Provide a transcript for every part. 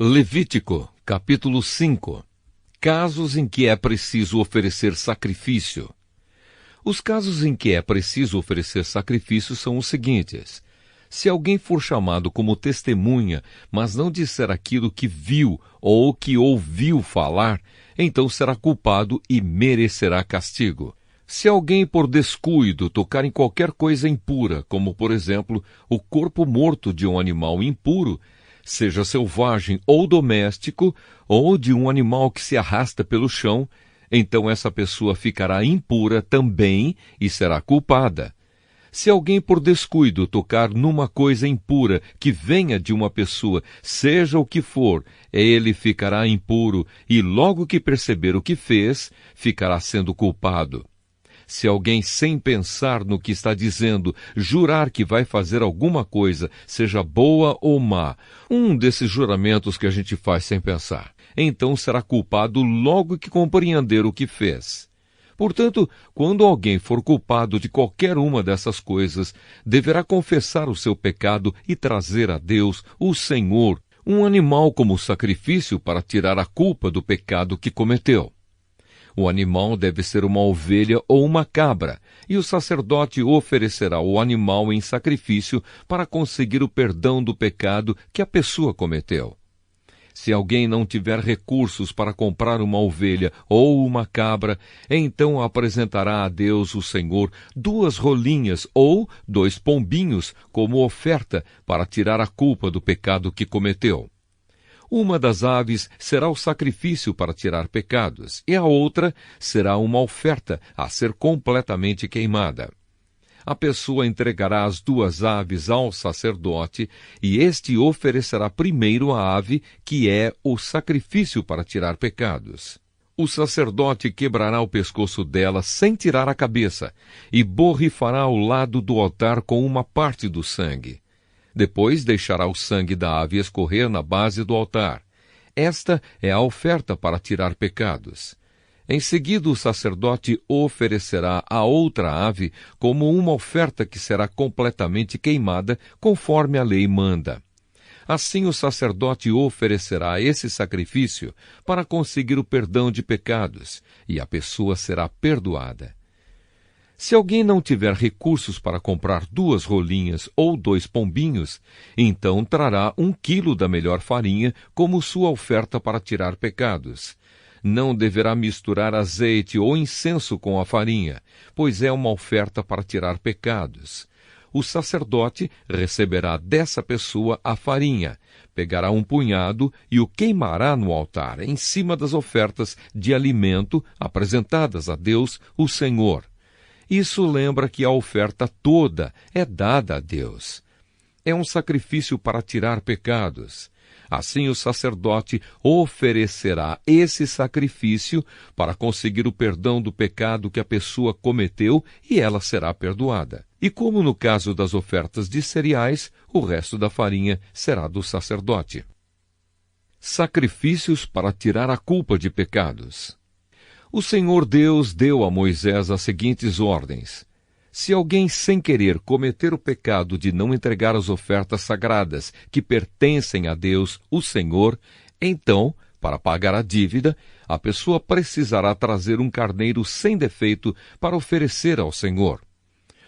Levítico, capítulo 5. Casos em que é preciso oferecer sacrifício. Os casos em que é preciso oferecer sacrifício são os seguintes. Se alguém for chamado como testemunha, mas não disser aquilo que viu ou que ouviu falar, então será culpado e merecerá castigo. Se alguém por descuido tocar em qualquer coisa impura, como por exemplo o corpo morto de um animal impuro, seja selvagem ou doméstico, ou de um animal que se arrasta pelo chão, então essa pessoa ficará impura também e será culpada. Se alguém por descuido tocar numa coisa impura que venha de uma pessoa, seja o que for, ele ficará impuro e logo que perceber o que fez, ficará sendo culpado. Se alguém, sem pensar no que está dizendo, jurar que vai fazer alguma coisa, seja boa ou má, um desses juramentos que a gente faz sem pensar, então será culpado logo que compreender o que fez. Portanto, quando alguém for culpado de qualquer uma dessas coisas, deverá confessar o seu pecado e trazer a Deus, o Senhor, um animal como sacrifício para tirar a culpa do pecado que cometeu. O animal deve ser uma ovelha ou uma cabra, e o sacerdote oferecerá o animal em sacrifício para conseguir o perdão do pecado que a pessoa cometeu. Se alguém não tiver recursos para comprar uma ovelha ou uma cabra, então apresentará a Deus, o Senhor, 2 rolinhas ou 2 pombinhos como oferta para tirar a culpa do pecado que cometeu. Uma das aves será o sacrifício para tirar pecados, e a outra será uma oferta a ser completamente queimada. A pessoa entregará as 2 aves ao sacerdote, e este oferecerá primeiro a ave, que é o sacrifício para tirar pecados. O sacerdote quebrará o pescoço dela sem tirar a cabeça, e borrifará ao lado do altar com uma parte do sangue. Depois deixará o sangue da ave escorrer na base do altar. Esta é a oferta para tirar pecados. Em seguida, o sacerdote oferecerá a outra ave como uma oferta que será completamente queimada, conforme a lei manda. Assim, o sacerdote oferecerá esse sacrifício para conseguir o perdão de pecados, e a pessoa será perdoada. Se alguém não tiver recursos para comprar 2 rolinhas ou 2 pombinhos, então trará 1 quilo da melhor farinha como sua oferta para tirar pecados. Não deverá misturar azeite ou incenso com a farinha, pois é uma oferta para tirar pecados. O sacerdote receberá dessa pessoa a farinha, pegará 1 punhado e o queimará no altar, em cima das ofertas de alimento apresentadas a Deus, o Senhor. Isso lembra que a oferta toda é dada a Deus. É um sacrifício para tirar pecados. Assim o sacerdote oferecerá esse sacrifício para conseguir o perdão do pecado que a pessoa cometeu e ela será perdoada. E como no caso das ofertas de cereais, o resto da farinha será do sacerdote. Sacrifícios para tirar a culpa de pecados. O Senhor Deus deu a Moisés as seguintes ordens. Se alguém sem querer cometer o pecado de não entregar as ofertas sagradas que pertencem a Deus, o Senhor, então, para pagar a dívida, a pessoa precisará trazer um carneiro sem defeito para oferecer ao Senhor.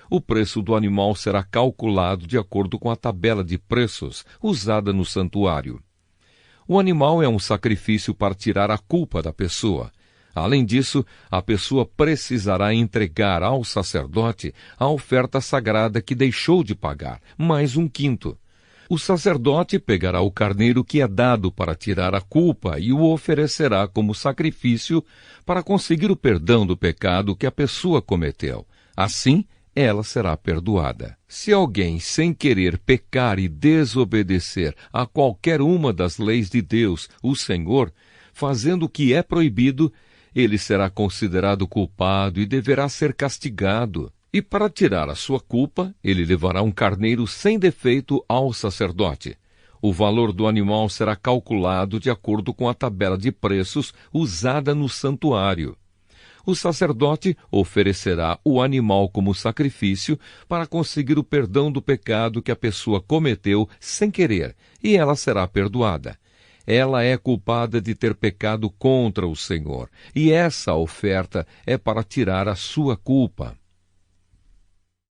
O preço do animal será calculado de acordo com a tabela de preços usada no santuário. O animal é um sacrifício para tirar a culpa da pessoa. Além disso, a pessoa precisará entregar ao sacerdote a oferta sagrada que deixou de pagar, mais 1/5. O sacerdote pegará o carneiro que é dado para tirar a culpa e o oferecerá como sacrifício para conseguir o perdão do pecado que a pessoa cometeu. Assim, ela será perdoada. Se alguém, sem querer, pecar e desobedecer a qualquer uma das leis de Deus, o Senhor, fazendo o que é proibido, ele será considerado culpado e deverá ser castigado. E para tirar a sua culpa, ele levará um carneiro sem defeito ao sacerdote. O valor do animal será calculado de acordo com a tabela de preços usada no santuário. O sacerdote oferecerá o animal como sacrifício para conseguir o perdão do pecado que a pessoa cometeu sem querer, e ela será perdoada. ela é culpada de ter pecado contra o Senhor, e essa oferta é para tirar a sua culpa.